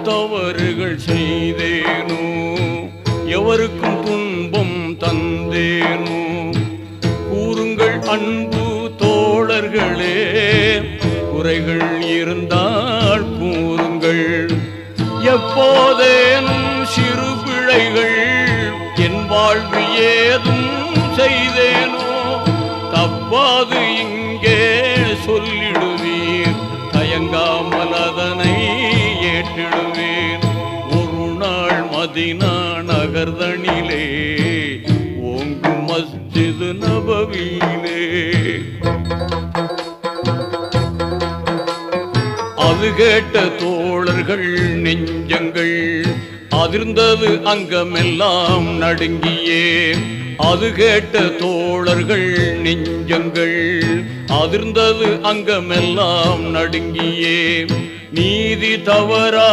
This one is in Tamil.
தவறுகள் செய்தேனோ, எவருக்கும் துன்பம் தந்தேனோ, கூறுங்கள் அன்பு தோழர்களே, குறைகள் இருந்தால் கூறுங்கள். எப்போதேனும் சிறு பிழைகள் என் வாழ்வு ஏதும் செய்தேனோ, தப்பாது இங்கே சொல்லிடுவீர், தயங்காமல் அதனை ஏற்றிடுவேன். ஒரு நாள் மதீனா நகர்தனிலே ஓங்கும் மஸ்ஜிது நபவியிலே அது கேட்ட தோழர்கள் நெஞ்சங்கள் அதிர்ந்தது, அங்கமெல்லாம் நடுங்கியே. அது கேட்ட தோழர்கள் நெஞ்சங்கள் அதிர்ந்தது, அங்கமெல்லாம் நடுங்கியே. நீதி தவறா